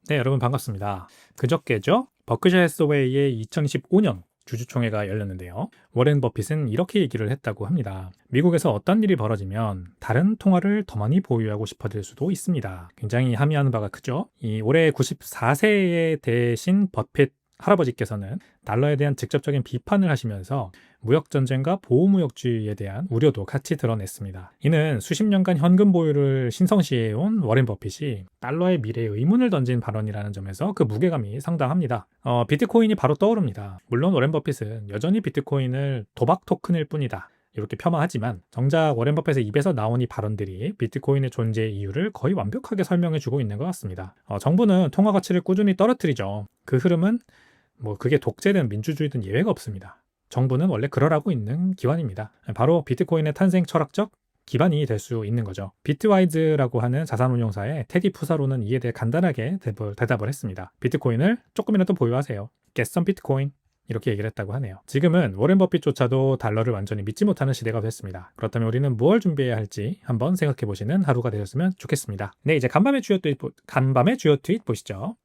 네, 여러분 반갑습니다. 그저께죠? 버크셔 해서웨이의 2025년 주주총회가 열렸는데요. 워렌 버핏은 이렇게 얘기를 했다고 합니다. 미국에서 어떤 일이 벌어지면 다른 통화를 더 많이 보유하고 싶어질 수도 있습니다. 굉장히 함의하는 바가 크죠? 이 올해 94세에 되신 버핏 할아버지께서는 달러에 대한 직접적인 비판을 하시면서 무역전쟁과 보호무역주의에 대한 우려도 같이 드러냈습니다. 이는 수십 년간 현금 보유를 신성시해온 워렌 버핏이 달러의 미래에 의문을 던진 발언이라는 점에서 그 무게감이 상당합니다. 비트코인이 바로 떠오릅니다. 물론 워렌 버핏은 여전히 비트코인을 도박 토큰일 뿐이다, 이렇게 폄하하지만 정작 워렌 버핏의 입에서 나온 이 발언들이 비트코인의 존재의 이유를 거의 완벽하게 설명해주고 있는 것 같습니다. 정부는 통화 가치를 꾸준히 떨어뜨리죠. 그 흐름은 그게 독재든 민주주의든 예외가 없습니다. 정부는 원래 그러라고 있는 기관입니다. 바로 비트코인의 탄생 철학적 기반이 될 수 있는 거죠. 비트와이즈라고 하는 자산운용사의 테디 푸사로는 이에 대해 간단하게 대답을 했습니다. 비트코인을 조금이라도 보유하세요. Get some Bitcoin. 이렇게 얘기를 했다고 하네요. 지금은 워렌 버핏조차도 달러를 완전히 믿지 못하는 시대가 됐습니다. 그렇다면 우리는 뭘 준비해야 할지 한번 생각해 보시는 하루가 되셨으면 좋겠습니다. 네, 이제 간밤의 주요 트윗 보시죠.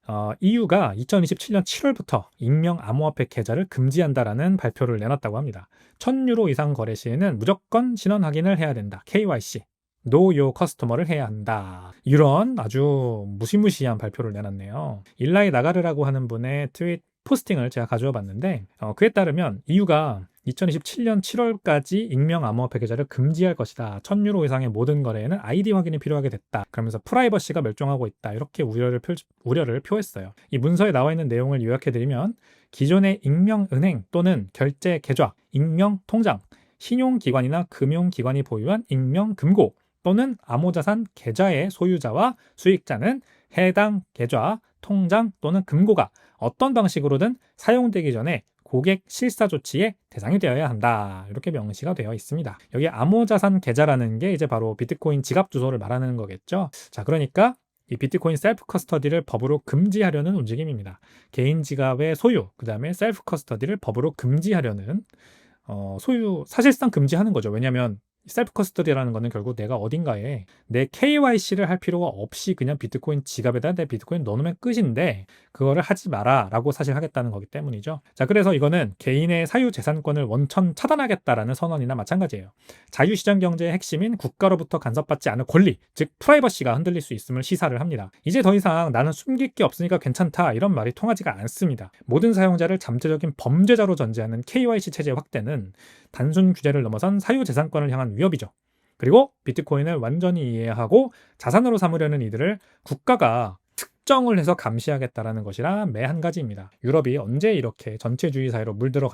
EU가 2027년 7월부터 익명 암호화폐 계좌를 금지한다라는 발표를 내놨다고 합니다. 1000유로 이상 거래 시에는 무조건 신원 확인을 해야 된다. KYC. Know Your Customer를 해야 한다. 이런 아주 무시무시한 발표를 내놨네요. 일라이 나가르라고 하는 분의 트윗 포스팅을 제가 가져와 봤는데 그에 따르면 EU가 2027년 7월까지 익명 암호화폐 계좌를 금지할 것이다. 1000유로 이상의 모든 거래에는 아이디 확인이 필요하게 됐다. 그러면서 프라이버시가 멸종하고 있다. 이렇게 우려를 표했어요. 이 문서에 나와 있는 내용을 요약해드리면 기존의 익명 은행 또는 결제 계좌, 익명 통장, 신용기관이나 금융기관이 보유한 익명 금고 또는 암호자산 계좌의 소유자와 수익자는 해당 계좌, 통장 또는 금고가 어떤 방식으로든 사용되기 전에 고객 실사 조치의 대상이 되어야 한다. 이렇게 명시가 되어 있습니다. 여기 암호자산 계좌라는 게 이제 바로 비트코인 지갑 주소를 말하는 거겠죠. 자, 그러니까 이 비트코인 셀프 커스터디를 법으로 금지하려는 움직임입니다. 개인 지갑의 소유, 그 다음에 셀프 커스터디를 법으로 금지하려는 소유, 사실상 금지하는 거죠. 왜냐하면 셀프 커스터디라는 거는 결국 내가 어딘가에 내 KYC를 할 필요가 없이 그냥 비트코인 지갑에다 내 비트코인 넣어놓으면 끝인데 그거를 하지 마라 라고 사실 하겠다는 거기 때문이죠. 자, 그래서 이거는 개인의 사유재산권을 원천 차단하겠다라는 선언이나 마찬가지예요. 자유시장 경제의 핵심인 국가로부터 간섭받지 않을 권리, 즉 프라이버시가 흔들릴 수 있음을 시사를 합니다. 이제 더 이상 나는 숨길 게 없으니까 괜찮다, 이런 말이 통하지가 않습니다. 모든 사용자를 잠재적인 범죄자로 전제하는 KYC 체제 확대는 단순 규제를 넘어선 사유재산권을 향한 위협이죠. 그리고 비트코인을 완전히 이해하고 자산으로 삼으려는 이들을 국가가 특정을 해서 감시하겠다라는 것이라 매 한 가지입니다. 유럽이 언제 이렇게 전체주의 사회로 물들어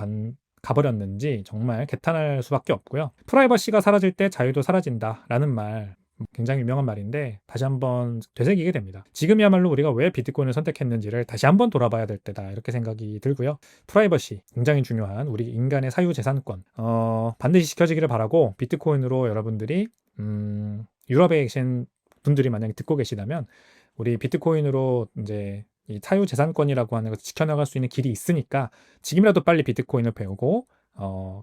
가버렸는지 정말 개탄할 수밖에 없고요. 프라이버시가 사라질 때 자유도 사라진다라는 말, 굉장히 유명한 말인데 다시 한번 되새기게 됩니다. 지금이야말로 우리가 왜 비트코인을 선택했는지를 다시 한번 돌아봐야 될 때다, 이렇게 생각이 들고요. 프라이버시, 굉장히 중요한 우리 인간의 사유재산권 반드시 지켜지기를 바라고, 비트코인으로 여러분들이 유럽에 계신 분들이 만약에 듣고 계시다면 우리 비트코인으로 이제 이 사유재산권이라고 하는 것을 지켜나갈 수 있는 길이 있으니까 지금이라도 빨리 비트코인을 배우고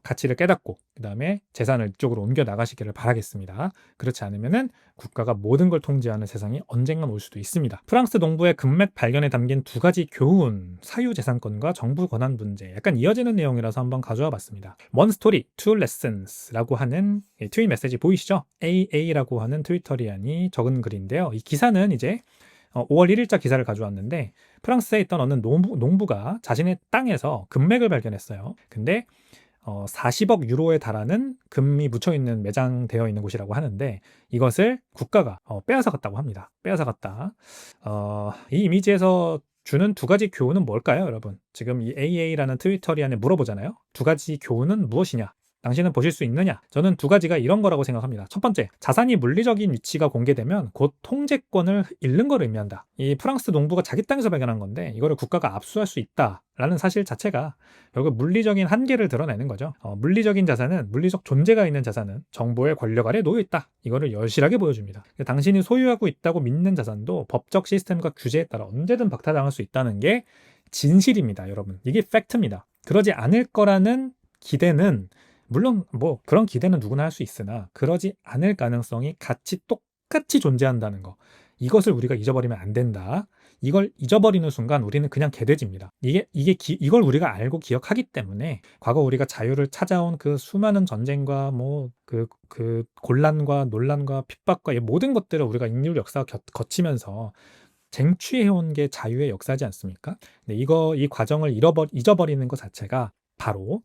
가치를 깨닫고 그 다음에 재산을 이쪽으로 옮겨 나가시기를 바라겠습니다. 그렇지 않으면은 국가가 모든 걸 통제하는 세상이 언젠간 올 수도 있습니다. 프랑스 동부의 금맥 발견에 담긴 두 가지 교훈, 사유재산권과 정부 권한 문제, 약간 이어지는 내용이라서 한번 가져와 봤습니다. One Story, Two Lessons라고 하는 트윗 메시지 보이시죠? AA라고 하는 트위터리안이 적은 글인데요. 이 기사는 이제 5월 1일자 기사를 가져왔는데, 프랑스에 있던 어느 농부가 자신의 땅에서 금맥을 발견했어요. 근데 40억 유로에 달하는 금이 묻혀있는, 매장되어 있는 곳이라고 하는데, 이것을 국가가 빼앗아 갔다고 합니다. 빼앗아 갔다. 이 이미지에서 주는 두 가지 교훈은 뭘까요, 여러분? 지금 이 AA라는 트위터리안에 물어보잖아요. 두 가지 교훈은 무엇이냐? 당신은 보실 수 있느냐? 저는 두 가지가 이런 거라고 생각합니다. 첫 번째, 자산이 물리적인 위치가 공개되면 곧 통제권을 잃는 걸 의미한다. 이 프랑스 농부가 자기 땅에서 발견한 건데 이거를 국가가 압수할 수 있다라는 사실 자체가 결국 물리적인 한계를 드러내는 거죠. 물리적인 자산은, 물리적 존재가 있는 자산은 정보의 권력 아래 놓여 있다. 이거를 여실하게 보여줍니다. 당신이 소유하고 있다고 믿는 자산도 법적 시스템과 규제에 따라 언제든 박탈당할 수 있다는 게 진실입니다, 여러분. 이게 팩트입니다. 그러지 않을 거라는 기대는, 물론 그런 기대는 누구나 할 수 있으나 그러지 않을 가능성이 같이 똑같이 존재한다는 거, 이것을 우리가 잊어버리면 안 된다. 이걸 잊어버리는 순간 우리는 그냥 개돼지입니다. 이걸 우리가 알고 기억하기 때문에 과거 우리가 자유를 찾아온 그 수많은 전쟁과 뭐 그 곤란과 논란과 핍박과 이 모든 것들을 우리가 인류 역사가 거치면서 쟁취해온 게 자유의 역사지 않습니까? 근데 이 과정을 잊어버리는 것 자체가 바로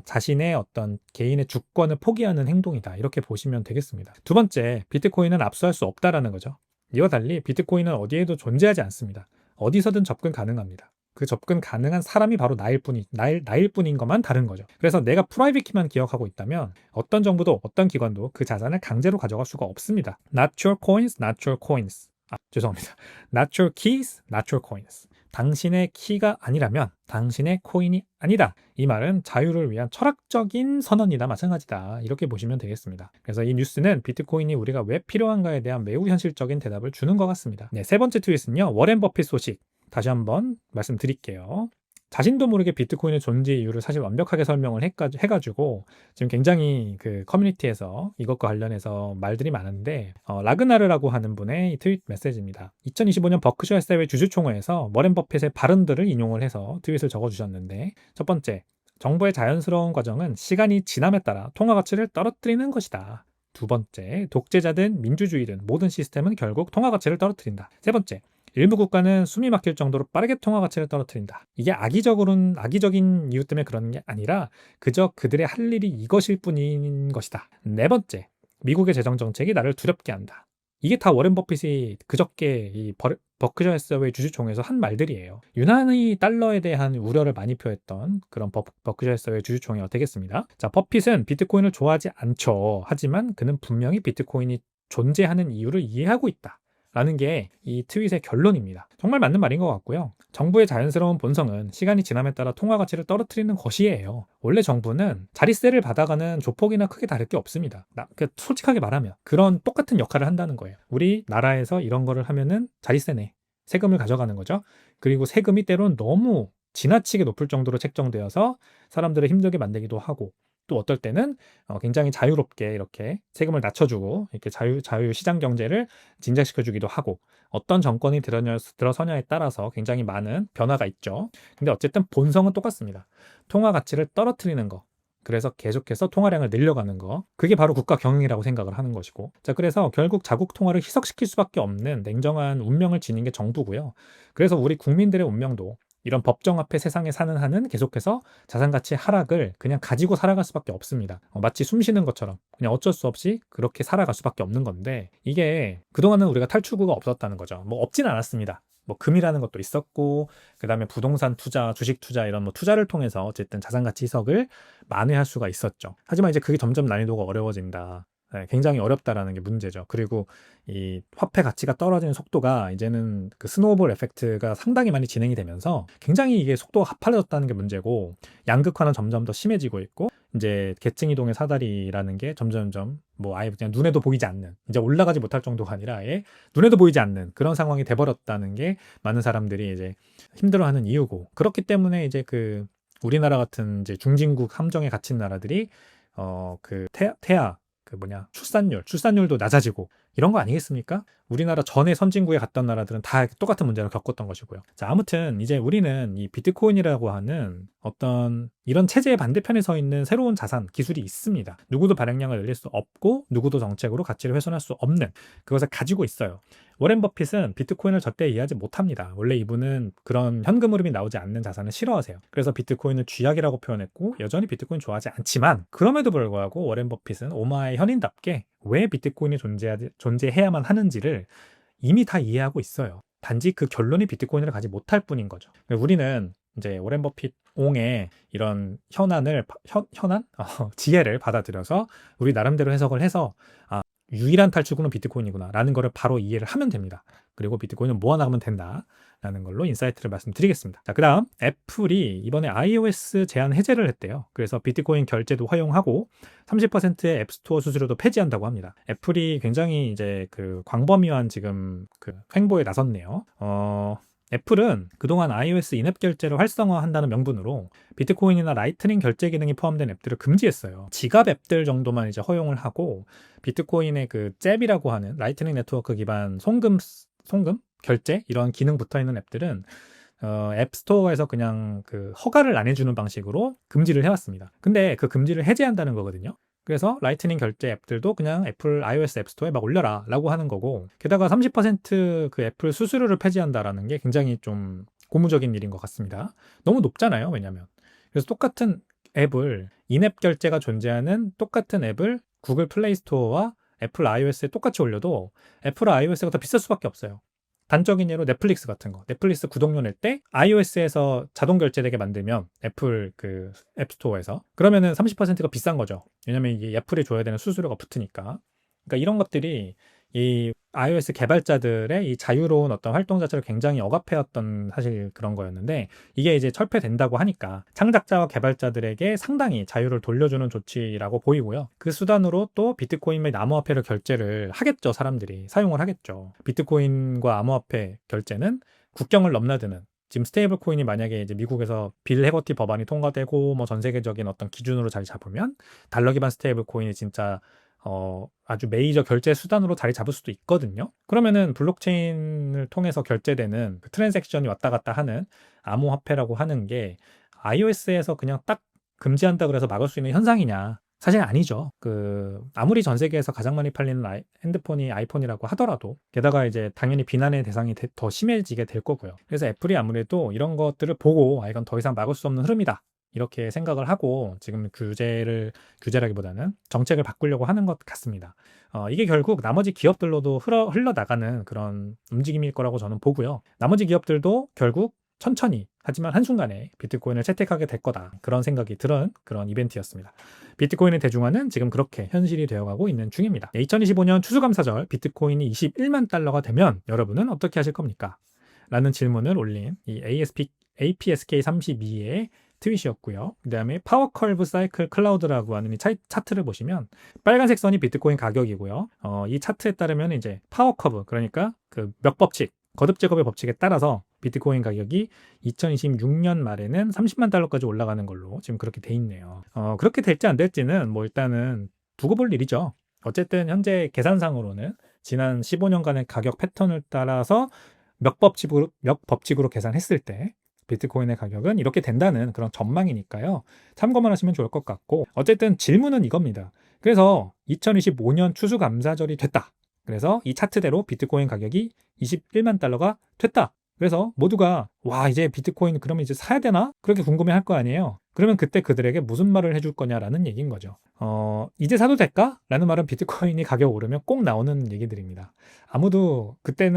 자신의 어떤 개인의 주권을 포기하는 행동이다. 이렇게 보시면 되겠습니다. 두 번째, 비트코인은 압수할 수 없다라는 거죠. 이와 달리 비트코인은 어디에도 존재하지 않습니다. 어디서든 접근 가능합니다. 그 접근 가능한 사람이 바로 나일 뿐인 것만 다른 거죠. 그래서 내가 프라이빗 키만 기억하고 있다면 어떤 정부도 어떤 기관도 그 자산을 강제로 가져갈 수가 없습니다. Not your coins, not your coins. 죄송합니다. Not your keys, not your coins. 당신의 키가 아니라면 당신의 코인이 아니다. 이 말은 자유를 위한 철학적인 선언이나 마찬가지다. 이렇게 보시면 되겠습니다. 그래서 이 뉴스는 비트코인이 우리가 왜 필요한가에 대한 매우 현실적인 대답을 주는 것 같습니다. 네, 세 번째 트윗은요. 워렌 버핏 소식. 다시 한번 말씀드릴게요. 자신도 모르게 비트코인의 존재 이유를 사실 완벽하게 설명을 해가지고 지금 굉장히 그 커뮤니티에서 이것과 관련해서 말들이 많은데 라그나르라고 하는 분의 트윗 메시지입니다. 2025년 버크셔 해서웨이 주주총회에서 워렌 버핏의 발언들을 인용을 해서 트윗을 적어주셨는데 첫 번째, 정부의 자연스러운 과정은 시간이 지남에 따라 통화 가치를 떨어뜨리는 것이다. 두 번째, 독재자든 민주주의든 모든 시스템은 결국 통화 가치를 떨어뜨린다. 세 번째, 일부 국가는 숨이 막힐 정도로 빠르게 통화 가치를 떨어뜨린다. 이게 악의적인 이유 때문에 그런 게 아니라 그저 그들의 할 일이 이것일 뿐인 것이다. 네 번째, 미국의 재정 정책이 나를 두렵게 한다. 이게 다 워렌 버핏이 그저께 이 버크셔 해서웨이 주주총회에서 한 말들이에요. 유난히 달러에 대한 우려를 많이 표했던 그런 버크셔 해서웨이 주주총회가 되겠습니다. 자, 버핏은 비트코인을 좋아하지 않죠. 하지만 그는 분명히 비트코인이 존재하는 이유를 이해하고 있다. 라는 게 이 트윗의 결론입니다. 정말 맞는 말인 것 같고요. 정부의 자연스러운 본성은 시간이 지남에 따라 통화 가치를 떨어뜨리는 것이에요. 원래 정부는 자릿세를 받아가는 조폭이나 크게 다를 게 없습니다. 솔직하게 말하면 그런 똑같은 역할을 한다는 거예요. 우리 나라에서 이런 거를 하면은 자릿세네. 세금을 가져가는 거죠. 그리고 세금이 때로는 너무 지나치게 높을 정도로 책정되어서 사람들을 힘들게 만들기도 하고 또 어떨 때는 굉장히 자유롭게 이렇게 세금을 낮춰주고 이렇게 자유 시장 경제를 진작시켜주기도 하고 어떤 정권이 들어서냐에 따라서 굉장히 많은 변화가 있죠. 근데 어쨌든 본성은 똑같습니다. 통화 가치를 떨어뜨리는 거. 그래서 계속해서 통화량을 늘려가는 거. 그게 바로 국가 경영이라고 생각을 하는 것이고. 자, 그래서 결국 자국 통화를 희석시킬 수밖에 없는 냉정한 운명을 지닌 게 정부고요. 그래서 우리 국민들의 운명도 이런 법정 앞에 세상에 사는 한은 계속해서 자산가치 하락을 그냥 가지고 살아갈 수밖에 없습니다. 마치 숨 쉬는 것처럼 그냥 어쩔 수 없이 그렇게 살아갈 수밖에 없는 건데 이게 그동안은 우리가 탈출구가 없었다는 거죠. 뭐 없진 않았습니다. 뭐 금이라는 것도 있었고 그다음에 부동산 투자, 주식 투자 이런 뭐 투자를 통해서 어쨌든 자산가치 희석을 만회할 수가 있었죠. 하지만 이제 그게 점점 난이도가 어려워진다. 네, 굉장히 어렵다라는 게 문제죠. 그리고 이 화폐 가치가 떨어지는 속도가 이제는 그 스노우볼 에펙트가 상당히 많이 진행이 되면서 굉장히 이게 속도가 가팔려졌다는 게 문제고 양극화는 점점 더 심해지고 있고 이제 계층 이동의 사다리라는 게 점점점 뭐 아예 그냥 눈에도 보이지 않는 이제 올라가지 못할 정도가 아니라 아예 눈에도 보이지 않는 그런 상황이 돼버렸다는 게 많은 사람들이 이제 힘들어하는 이유고 그렇기 때문에 이제 그 우리나라 같은 이제 중진국 함정에 갇힌 나라들이 그 출산율도 낮아지고 이런 거 아니겠습니까? 우리나라 전에 선진국에 갔던 나라들은 다 똑같은 문제를 겪었던 것이고요. 자, 아무튼 이제 우리는 이 비트코인이라고 하는 어떤 이런 체제의 반대편에 서 있는 새로운 자산, 기술이 있습니다. 누구도 발행량을 늘릴 수 없고 누구도 정책으로 가치를 훼손할 수 없는 그것을 가지고 있어요. 워렌 버핏은 비트코인을 절대 이해하지 못합니다. 원래 이분은 그런 현금 흐름이 나오지 않는 자산을 싫어하세요. 그래서 비트코인을 쥐약이라고 표현했고 여전히 비트코인 좋아하지 않지만 그럼에도 불구하고 워렌 버핏은 오마의 현인답게 왜 비트코인이 존재해야만 하는지를 이미 다 이해하고 있어요. 단지 그 결론이 비트코인을 가지 못할 뿐인 거죠. 우리는 이제 워렌 버핏 옹의 이런 지혜를 받아들여서 우리 나름대로 해석을 해서 유일한 탈출구는 비트코인이구나 라는 거를 바로 이해를 하면 됩니다. 그리고 비트코인은 모아나가면 된다 라는 걸로 인사이트를 말씀드리겠습니다. 자, 그 다음 애플이 이번에 iOS 제한 해제를 했대요. 그래서 비트코인 결제도 허용하고 30%의 앱스토어 수수료도 폐지한다고 합니다. 애플이 굉장히 이제 그 광범위한 지금 그 횡보에 나섰네요. 애플은 그동안 iOS 인앱 결제를 활성화한다는 명분으로 비트코인이나 라이트닝 결제 기능이 포함된 앱들을 금지했어요. 지갑 앱들 정도만 이제 허용을 하고 비트코인의 그 잽이라고 하는 라이트닝 네트워크 기반 송금 결제 이런 기능 붙어 있는 앱들은 앱스토어에서 그냥 그 허가를 안 해주는 방식으로 금지를 해왔습니다. 근데 그 금지를 해제한다는 거거든요. 그래서 라이트닝 결제 앱들도 그냥 애플 iOS 앱스토어에 막 올려라 라고 하는 거고, 게다가 30%그 애플 수수료를 폐지한다라는 게 굉장히 좀 고무적인 일인 것 같습니다. 너무 높잖아요. 왜냐면 그래서 똑같은 앱을 인앱 결제가 존재하는 똑같은 앱을 구글 플레이 스토어와 애플 iOS에 똑같이 올려도 애플 iOS가 더 비쌀 수밖에 없어요. 단적인 예로 넷플릭스 같은 거. 넷플릭스 구독료 낼 때 iOS에서 자동 결제되게 만들면 애플 그 앱스토어에서 그러면은 30%가 비싼 거죠. 왜냐면 이게 애플이 줘야 되는 수수료가 붙으니까. 그러니까 이런 것들이 이 iOS 개발자들의 이 자유로운 어떤 활동 자체를 굉장히 억압해왔던 사실 그런 거였는데, 이게 이제 철폐된다고 하니까 창작자와 개발자들에게 상당히 자유를 돌려주는 조치라고 보이고요. 그 수단으로 또 비트코인 및 암호화폐를 결제를 하겠죠. 사람들이 사용을 하겠죠. 비트코인과 암호화폐 결제는 국경을 넘나드는, 지금 스테이블 코인이 만약에 이제 미국에서 빌 해거티 법안이 통과되고 뭐 전 세계적인 어떤 기준으로 자리 잡으면 달러 기반 스테이블 코인이 진짜 아주 메이저 결제 수단으로 자리 잡을 수도 있거든요. 그러면은 블록체인을 통해서 결제되는 그 트랜잭션이 왔다 갔다 하는 암호화폐라고 하는 게 iOS에서 그냥 딱 금지한다 그래서 막을 수 있는 현상이냐? 사실 아니죠. 아무리 전 세계에서 가장 많이 팔리는 핸드폰이 아이폰이라고 하더라도, 게다가 이제 당연히 비난의 대상이 더 심해지게 될 거고요. 그래서 애플이 아무래도 이런 것들을 보고 이건 더 이상 막을 수 없는 흐름이다, 이렇게 생각을 하고 지금 규제라기보다는 정책을 바꾸려고 하는 것 같습니다. 이게 결국 나머지 기업들로도 흘러나가는 그런 움직임일 거라고 저는 보고요. 나머지 기업들도 결국 천천히 하지만 한순간에 비트코인을 채택하게 될 거다, 그런 생각이 들은 그런 이벤트였습니다. 비트코인의 대중화는 지금 그렇게 현실이 되어가고 있는 중입니다. 2025년 추수감사절 비트코인이 21만 달러가 되면 여러분은 어떻게 하실 겁니까? 라는 질문을 올린 이 APSK32의 트윗이었고요. 그 다음에 파워컬브 사이클 클라우드라고 하는 이 차트를 보시면 빨간색 선이 비트코인 가격이고요. 이 차트에 따르면 이제 파워커브, 그러니까 그 몇 법칙, 거듭 제곱의 법칙에 따라서 비트코인 가격이 2026년 말에는 30만 달러까지 올라가는 걸로 지금 그렇게 돼 있네요. 그렇게 될지 안 될지는 뭐 일단은 두고 볼 일이죠. 어쨌든 현재 계산상으로는 지난 15년간의 가격 패턴을 따라서 몇 법칙으로 계산했을 때 비트코인의 가격은 이렇게 된다는 그런 전망이니까요. 참고만 하시면 좋을 것 같고, 어쨌든 질문은 이겁니다. 그래서 2025년 추수감사절이 됐다. 그래서 이 차트대로 비트코인 가격이 21만 달러가 됐다. 그래서 모두가 와, 이제 비트코인 그러면 이제 사야 되나? 그렇게 궁금해 할 거 아니에요. 그러면 그때 그들에게 무슨 말을 해줄 거냐라는 얘기인 거죠. 이제 사도 될까? 라는 말은 비트코인이 가격 오르면 꼭 나오는 얘기들입니다. 아무도 그때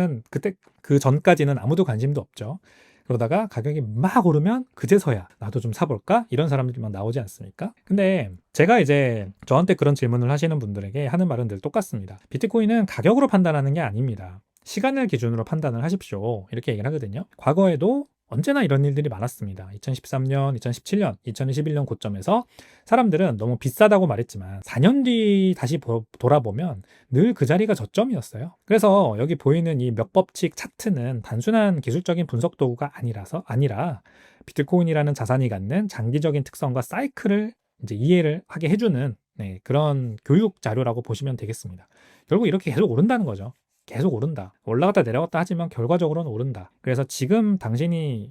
그 전까지는 아무도 관심도 없죠. 그러다가 가격이 막 오르면 그제서야 나도 좀 사볼까? 이런 사람들이 막 나오지 않습니까? 근데 제가 이제 저한테 그런 질문을 하시는 분들에게 하는 말은 늘 똑같습니다. 비트코인은 가격으로 판단하는 게 아닙니다. 시간을 기준으로 판단을 하십시오, 이렇게 얘기를 하거든요. 과거에도 언제나 이런 일들이 많았습니다. 2013년, 2017년, 2021년 고점에서 사람들은 너무 비싸다고 말했지만 4년 뒤 다시 돌아보면 늘 그 자리가 저점이었어요. 그래서 여기 보이는 이 몇 법칙 차트는 단순한 기술적인 분석 도구가 아니라 비트코인이라는 자산이 갖는 장기적인 특성과 사이클을 이제 이해를 하게 해주는 그런 교육 자료라고 보시면 되겠습니다. 결국 이렇게 계속 오른다는 거죠. 계속 오른다. 올라갔다 내려갔다 하지만 결과적으로는 오른다. 그래서 지금 당신이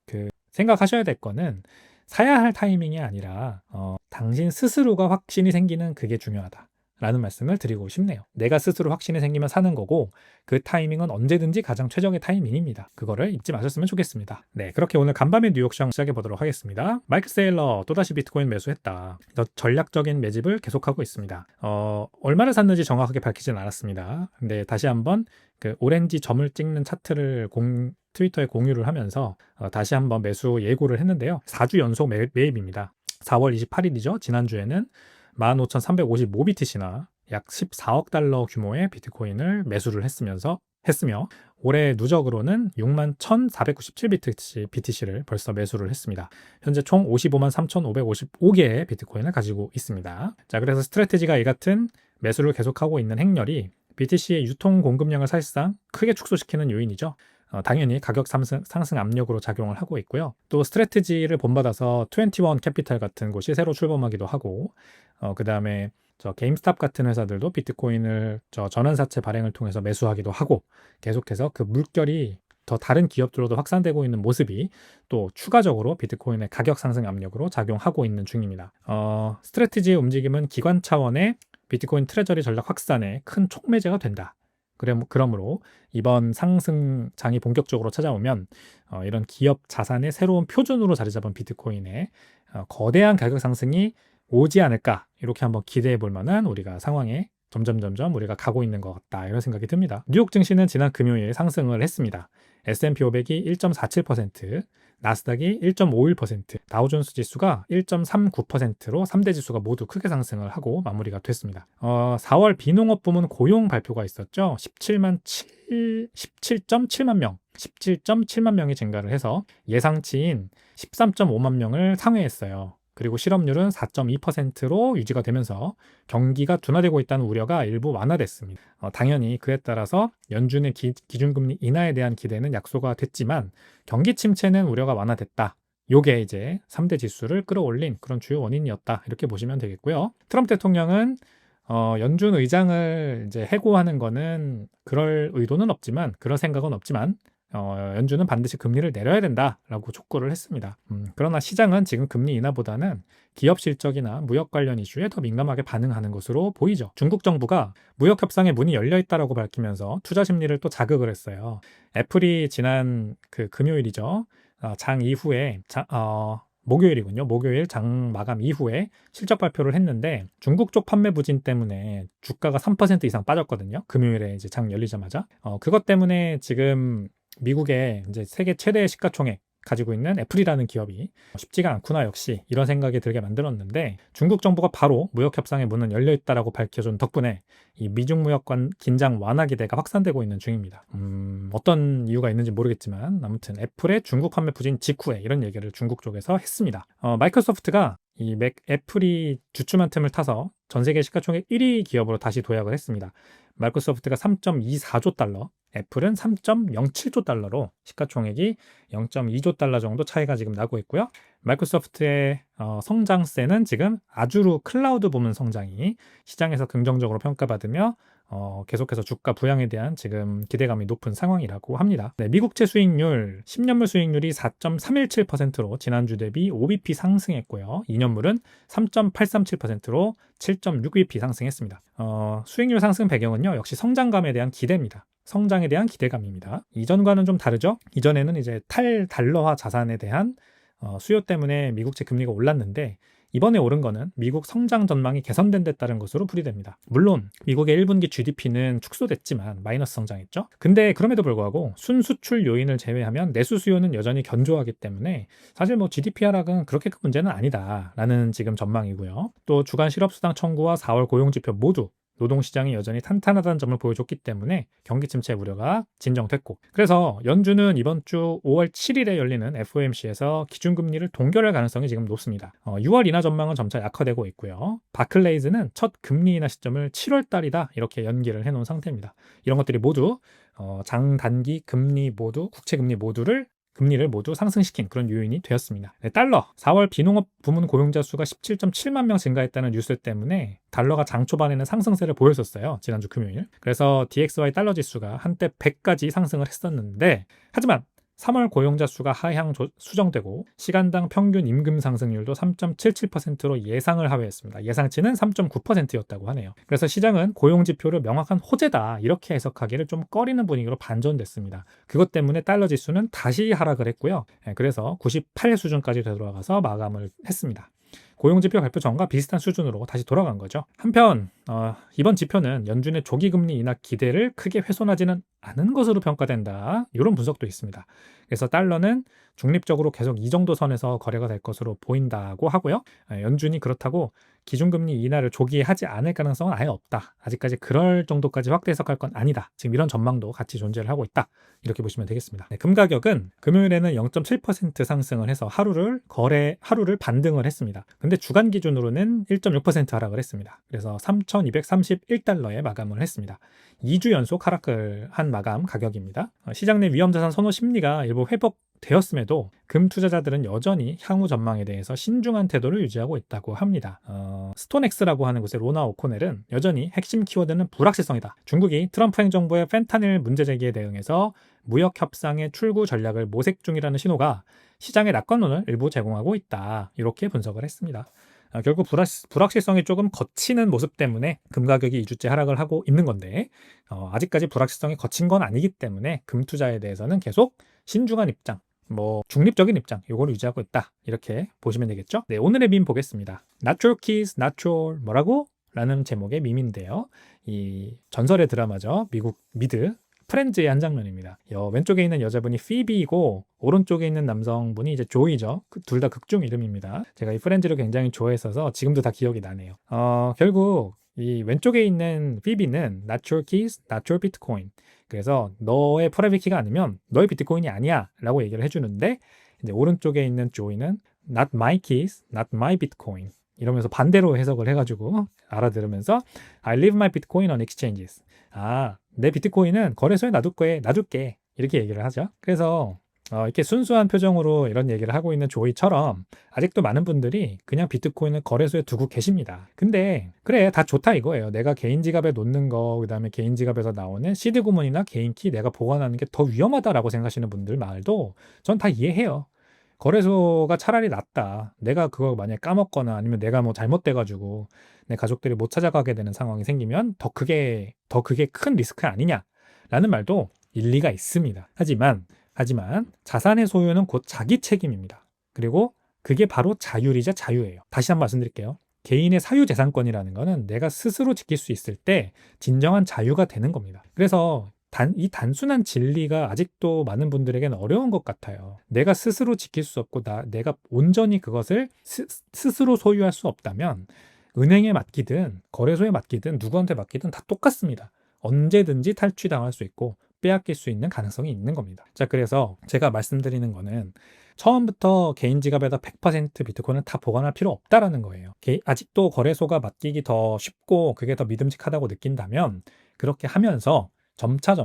생각하셔야 될 거는 사야 할 타이밍이 아니라 당신 스스로가 확신이 생기는 그게 중요하다, 라는 말씀을 드리고 싶네요. 내가 스스로 확신이 생기면 사는 거고, 그 타이밍은 언제든지 가장 최적의 타이밍입니다. 그거를 잊지 마셨으면 좋겠습니다. 네, 그렇게 오늘 간밤의 뉴욕 시장 시작해 보도록 하겠습니다. 마이크 세일러 또다시 비트코인 매수했다. 전략적인 매집을 계속하고 있습니다. 얼마를 샀는지 정확하게 밝히진 않았습니다. 근데 다시 한번 그 오렌지 점을 찍는 차트를 트위터에 공유를 하면서 다시 한번 매수 예고를 했는데요. 4주 연속 매입입니다. 4월 28일이죠. 지난주에는 15,355BTC나 약 14억 달러 규모의 비트코인을 매수를 했으며 올해 누적으로는 61,497BTC를 벌써 매수를 했습니다. 현재 총 55만 3,555개의 비트코인을 가지고 있습니다. 자, 그래서 스트래티지가 이 같은 매수를 계속하고 있는 행렬이 BTC의 유통 공급량을 사실상 크게 축소시키는 요인이죠. 당연히 가격 상승 압력으로 작용을 하고 있고요. 또 스트래티지를 본받아서 21 캐피탈 같은 곳이 새로 출범하기도 하고, 그 다음에 게임스탑 같은 회사들도 비트코인을 전환사채 발행을 통해서 매수하기도 하고, 계속해서 그 물결이 더 다른 기업들로도 확산되고 있는 모습이 또 추가적으로 비트코인의 가격 상승 압력으로 작용하고 있는 중입니다. 스트래티지의 움직임은 기관 차원의 비트코인 트레저리 전략 확산에 큰 촉매제가 된다. 그러므로 이번 상승장이 본격적으로 찾아오면 이런 기업 자산의 새로운 표준으로 자리 잡은 비트코인의 거대한 가격 상승이 오지 않을까, 이렇게 한번 기대해 볼 만한 우리가 상황에 점점 우리가 가고 있는 것 같다, 이런 생각이 듭니다. 뉴욕 증시는 지난 금요일 상승을 했습니다. S&P 500이 1.47%, 나스닥이 1.51%, 다우존스 지수가 1.39%로 3대 지수가 모두 크게 상승을 하고 마무리가 됐습니다. 4월 비농업 부문 고용 발표가 있었죠. 17.7만 명, 17.7만 명이 증가를 해서 예상치인 13.5만 명을 상회했어요. 그리고 실업률은 4.2%로 유지가 되면서 경기가 둔화되고 있다는 우려가 일부 완화됐습니다. 당연히 그에 따라서 연준의 기준금리 인하에 대한 기대는 약소가 됐지만 경기 침체는 우려가 완화됐다. 요게 이제 3대 지수를 끌어올린 그런 주요 원인이었다, 이렇게 보시면 되겠고요. 트럼프 대통령은 연준 의장을 이제 해고하는 거는 그럴 의도는 없지만, 그럴 생각은 없지만 연준은 반드시 금리를 내려야 된다라고 촉구를 했습니다. 그러나 시장은 지금 금리 인하보다는 기업 실적이나 무역 관련 이슈에 더 민감하게 반응하는 것으로 보이죠. 중국 정부가 무역 협상의 문이 열려 있다라고 밝히면서 투자 심리를 또 자극을 했어요. 애플이 지난 금요일이죠. 장 이후에 목요일이군요. 목요일 장 마감 이후에 실적 발표를 했는데 중국 쪽 판매 부진 때문에 주가가 3% 이상 빠졌거든요. 금요일에 이제 장 열리자마자. 그것 때문에 지금 미국의 이제 세계 최대의 시가총액 가지고 있는 애플이라는 기업이 쉽지가 않구나, 역시 이런 생각이 들게 만들었는데, 중국 정부가 바로 무역 협상의 문은 열려 있다라고 밝혀준 덕분에 이 미중 무역 간 긴장 완화 기대가 확산되고 있는 중입니다. 어떤 이유가 있는지 모르겠지만 아무튼 애플의 중국 판매 부진 직후에 이런 얘기를 중국 쪽에서 했습니다. 마이크로소프트가 이 애플이 주춤한 틈을 타서 전 세계 시가총액 1위 기업으로 다시 도약을 했습니다. 마이크로소프트가 3.24조 달러, 애플은 3.07조 달러로 시가총액이 0.2조 달러 정도 차이가 지금 나고 있고요. 마이크로소프트의 성장세는 지금 아주르 클라우드 부문 성장이 시장에서 긍정적으로 평가받으며 계속해서 주가 부양에 대한 지금 기대감이 높은 상황이라고 합니다. 네, 미국채 수익률, 10년물 수익률이 4.317%로 지난주 대비 5bp 상승했고요. 2년물은 3.837%로 7.6bp 상승했습니다. 수익률 상승 배경은요, 역시 성장감에 대한 기대입니다. 성장에 대한 기대감입니다. 이전과는 좀 다르죠? 이전에는 이제 탈달러화 자산에 대한 수요 때문에 미국채 금리가 올랐는데, 이번에 오른 거는 미국 성장 전망이 개선된 데 따른 것으로 풀이됩니다. 물론 미국의 1분기 GDP는 축소됐지만 마이너스 성장했죠. 근데 그럼에도 불구하고 순수출 요인을 제외하면 내수 수요는 여전히 견조하기 때문에 사실 뭐 GDP 하락은 그렇게 큰 문제는 아니다라는 지금 전망이고요. 또 주간 실업수당 청구와 4월 고용지표 모두 노동시장이 여전히 탄탄하다는 점을 보여줬기 때문에 경기 침체 우려가 진정됐고, 그래서 연준은 이번 주 5월 7일에 열리는 FOMC에서 기준금리를 동결할 가능성이 지금 높습니다. 6월 인하 전망은 점차 약화되고 있고요. 바클레이즈는 첫 금리 인하 시점을 7월 달이다, 이렇게 연기를 해놓은 상태입니다. 이런 것들이 모두 장단기 금리 모두, 국채 금리를 모두 상승시킨 그런 요인이 되었습니다. 네, 달러, 4월 비농업 부문 고용자 수가 17.7만 명 증가했다는 뉴스 때문에 달러가 장 초반에는 상승세를 보였었어요. 지난주 금요일. 그래서 DXY 달러 지수가 한때 100까지 상승을 했었는데, 하지만 3월 고용자 수가 하향 수정되고 시간당 평균 임금 상승률도 3.77%로 예상을 하회했습니다. 예상치는 3.9%였다고 하네요. 그래서 시장은 고용 지표를 명확한 호재다, 이렇게 해석하기를 좀 꺼리는 분위기로 반전됐습니다. 그것 때문에 달러 지수는 다시 하락을 했고요. 그래서 98 수준까지 되돌아가서 마감을 했습니다. 고용지표 발표 전과 비슷한 수준으로 다시 돌아간 거죠. 한편 이번 지표는 연준의 조기금리 인하 기대를 크게 훼손하지는 않은 것으로 평가된다, 이런 분석도 있습니다. 그래서 달러는 중립적으로 계속 이 정도 선에서 거래가 될 것으로 보인다고 하고요. 연준이 그렇다고 기준금리 인하를 조기에 하지 않을 가능성은 아예 없다. 아직까지 그럴 정도까지 확대 해석할 건 아니다. 지금 이런 전망도 같이 존재를 하고 있다, 이렇게 보시면 되겠습니다. 네, 금 가격은 금요일에는 0.7% 상승을 해서 하루를 반등을 했습니다. 근데 주간 기준으로는 1.6% 하락을 했습니다. 그래서 3,231달러에 마감을 했습니다. 2주 연속 하락을 한 마감 가격입니다. 시장 내 위험자산 선호 심리가 일부 회복되었음에도 금 투자자들은 여전히 향후 전망에 대해서 신중한 태도를 유지하고 있다고 합니다. 스톤엑스라고 하는 곳의 로나 오코넬은 여전히 핵심 키워드는 불확실성이다. 중국이 트럼프 행정부의 펜타닐 문제 제기에 대응해서 무역 협상의 출구 전략을 모색 중이라는 신호가 시장의 낙관론을 일부 제공하고 있다. 이렇게 분석을 했습니다. 결국 불확실성이 조금 거치는 모습 때문에 금 가격이 2주째 하락을 하고 있는 건데 아직까지 불확실성이 거친 건 아니기 때문에 금 투자에 대해서는 계속 신중한 입장, 중립적인 입장 요거를 유지하고 있다. 이렇게 보시면 되겠죠. 네, 오늘의 밈 보겠습니다. Natural keys, natural 뭐라고? 라는 제목의 밈인데요. 이 전설의 드라마죠. 미국 미드 프렌즈의 한 장면입니다. 왼쪽에 있는 여자분이 피비이고 오른쪽에 있는 남성분이 이제 조이죠. 둘 다 극중 이름입니다. 제가 이 프렌즈를 굉장히 좋아했어서 지금도 다 기억이 나네요. 결국 이 왼쪽에 있는 피비는 Natural keys, natural bitcoin. 그래서 너의 프라이빗 키가 아니면 너의 비트코인이 아니야 라고 얘기를 해주는데 이제 오른쪽에 있는 조이는 Not my keys, not my bitcoin. 이러면서 반대로 해석을 해가지고 알아들으면서 I leave my bitcoin on exchanges. 내 비트코인은 거래소에 놔둘게 이렇게 얘기를 하죠. 그래서 이렇게 순수한 표정으로 이런 얘기를 하고 있는 조이처럼 아직도 많은 분들이 그냥 비트코인을 거래소에 두고 계십니다. 근데 그래 다 좋다 이거예요. 내가 개인 지갑에 놓는 거, 그 다음에 개인 지갑에서 나오는 CD 구문이나 개인 키 내가 보관하는 게 더 위험하다라고 생각하시는 분들 말도 전 다 이해해요. 거래소가 차라리 낫다. 내가 그거 만약에 까먹거나 아니면 내가 잘못돼가지고 내 가족들이 못 찾아가게 되는 상황이 생기면 더 그게 큰 리스크 아니냐라는 말도 일리가 있습니다. 하지만 자산의 소유는 곧 자기 책임입니다. 그리고 그게 바로 자율이자 자유예요. 다시 한번 말씀드릴게요. 개인의 사유재산권이라는 거는 내가 스스로 지킬 수 있을 때 진정한 자유가 되는 겁니다. 그래서 이 단순한 진리가 아직도 많은 분들에게는 어려운 것 같아요. 내가 스스로 지킬 수 없고 내가 온전히 그것을 스스로 소유할 수 없다면 은행에 맡기든 거래소에 맡기든 누구한테 맡기든 다 똑같습니다. 언제든지 탈취당할 수 있고 빼앗길 수 있는 가능성이 있는 겁니다. 자, 그래서 제가 말씀드리는 거는 처음부터 개인 지갑에다 100% 비트코인을 다 보관할 필요 없다라는 거예요. 아직도 거래소가 맡기기 더 쉽고 그게 더 믿음직하다고 느낀다면 그렇게 하면서 점차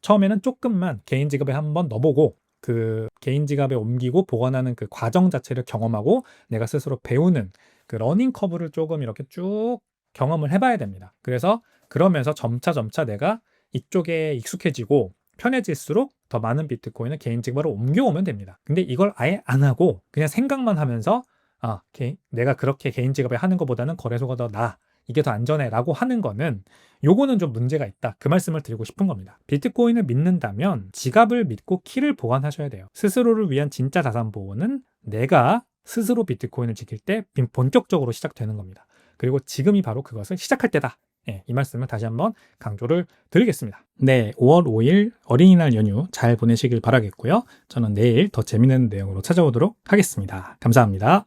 처음에는 조금만 개인 지갑에 한번 넣어보고 그 개인 지갑에 옮기고 보관하는 그 과정 자체를 경험하고 내가 스스로 배우는 그 러닝 커브를 조금 이렇게 쭉 경험을 해봐야 됩니다. 그러면서 점차 내가 이쪽에 익숙해지고 편해질수록 더 많은 비트코인을 개인 지갑으로 옮겨오면 됩니다. 근데 이걸 아예 안 하고 그냥 생각만 하면서 내가 그렇게 개인 지갑에 하는 것보다는 거래소가 더 나아, 이게 더 안전해 라고 하는 거는 요거는 좀 문제가 있다. 그 말씀을 드리고 싶은 겁니다. 비트코인을 믿는다면 지갑을 믿고 키를 보관하셔야 돼요. 스스로를 위한 진짜 자산 보호는 내가 스스로 비트코인을 지킬 때 본격적으로 시작되는 겁니다. 그리고 지금이 바로 그것을 시작할 때다. 이 말씀을 다시 한번 강조를 드리겠습니다. 네, 5월 5일 어린이날 연휴 잘 보내시길 바라겠고요. 저는 내일 더 재밌는 내용으로 찾아오도록 하겠습니다. 감사합니다.